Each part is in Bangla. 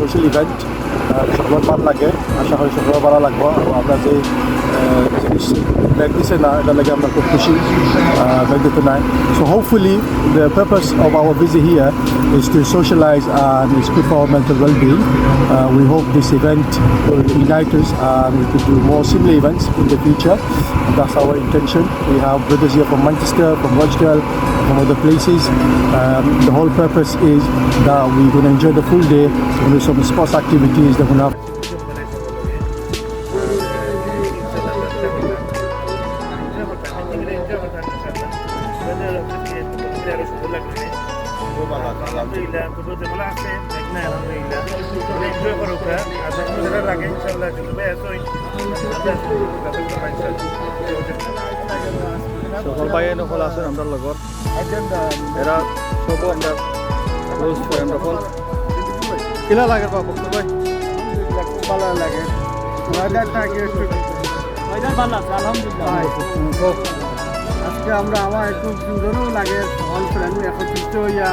সোশ্যাল ইভেন্ট সবার ভালো লাগে আশা করি সবার ভালো লাগবো আমরা যে জিনিস ব্যাগ দিছে না এটা লাগে আমরা খুব খুশি ব্যাগ দিতে নাই so hopefully the purpose of our visit here is to socialize and it's good for our mental well-being we hope this event will unite us and we could do more similar events in the future and that's our intention we have brothers here from Manchester from Rochdale from other places the whole purpose is that we're going to enjoy the full day and do some sports activities that we're going to have সকল ভাই নকল আছেন আমরা লগত এরা সব আমরা ক্লোজ ফ্রেন্ড নকল কিলা লাগে বাবু ভাই ভালো লাগে ওয়েদারটা ওয়েদার ভালো আছে আলহামদুলিল্লাহ আজকে আমরা আমার একটু সুন্দরও লাগে অল ফ্রেন্ড একত্রিত হইয়া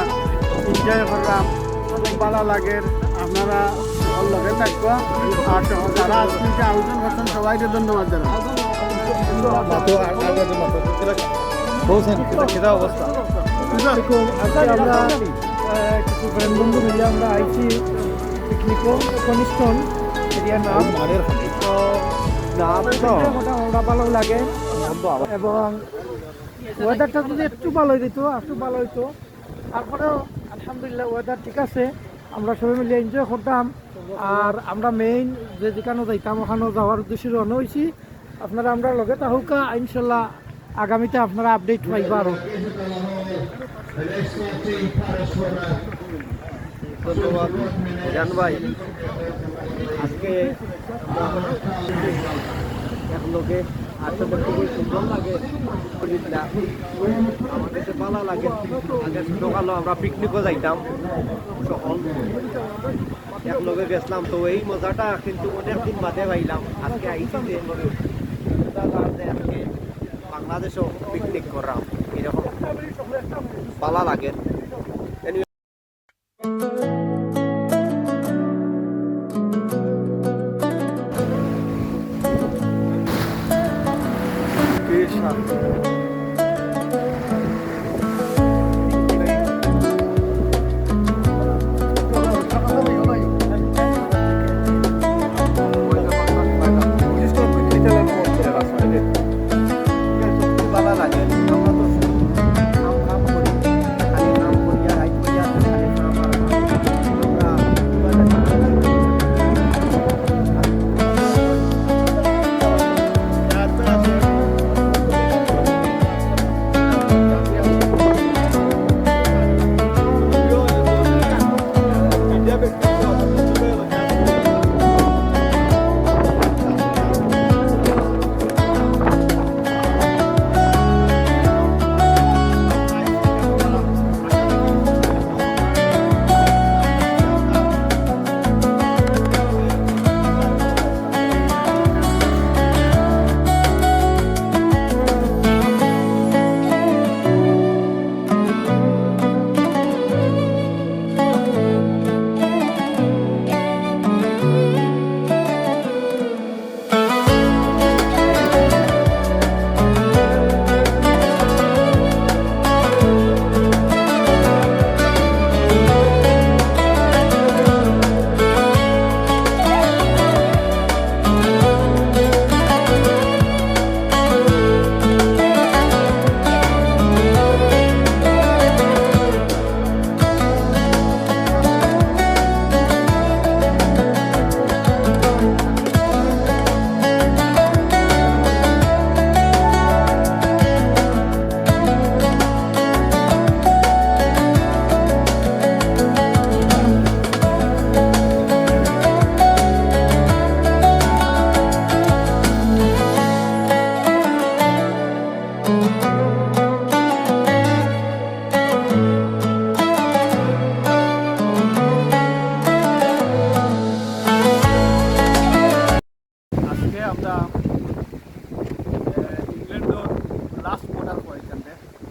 এনজয় করলাম অনেক ভালো লাগে আপনারা অল লগে থাকবা আর যারা আজকে আয়োজন করছেন সবাইকে ধন্যবাদ জানাই অবস্থা আমরা কিছু ফ্রেন্ড বন্ধু মিলে আমরা আইছি পিকনিকও কনিষ্ঠন এরিয়ার নাম তো আমরা ভালো লাগে এবং ওয়েদারটা যদি একটু ভালো দিত একটু ভালো হইতো তারপরেও আলহামদুলিল্লাহ ওয়েদার ঠিক আছে আমরা সবাই মিলে এনজয় করতাম আর আমরা মেইন যেখানে যাইতাম ওখানেও যাওয়ার উদ্দেশ্যে রওনা হয়েছি আপনারা আমরা লগে তাহুকা ইনশাল্লাহ আগামীতে আপনারা আপডেট পাইবা আরো ধন্যবাদ জান ভাই আজকে এক লোকে আসলে খুবই সুন্দর লাগে আমাদের ভালো লাগে আগে সকালে আমরা পিকনিকও যাইতাম সকল এক লোকে গেছিলাম তো এই মজাটা কিন্তু অনেকদিন বাদে পাইলাম আজকে আইছি যে আজকে বাংলাদেশও পিকনিক করলাম এরকম ভালো লাগে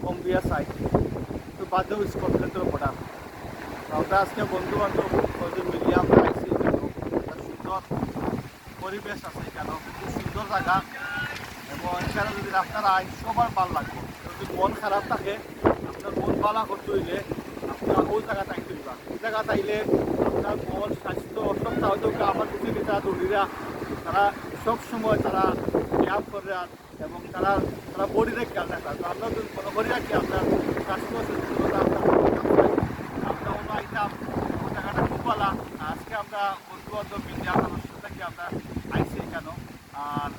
কম্বিয়া সাইড তো বাদেও স্কটল্যান্ডের বর্ডার আমরা আজকে বন্ধু বান্ধব মিলিয়ে আমরা আইসি পরিবেশ আছে এখানে খুব সুন্দর জায়গা এবং এখানে যদি আপনারা আইন সবার ভালো লাগবে যদি মন খারাপ থাকে আপনার মন ভালো করতে হইলে আপনারা ওই জায়গা তাইতে দিবা ওই জায়গা তাইলে আপনার মন স্বাস্থ্য অসুবিধা হয়তো আমার কিছু যারা দৌড়িরা তারা সবসময় তারা ব্যায়াম করে এবং তারা তারা বডিরে খেয়াল রাখা তো আমরা যদি মনে করি রাখি আপনার স্বাস্থ্য সুস্থতা আমরা অন্য আইটাম জায়গাটা খুব ভালো আজকে আমরা বন্ধু বান্ধব মিডিয়া মানুষের থেকে আমরা আইসি কেন আর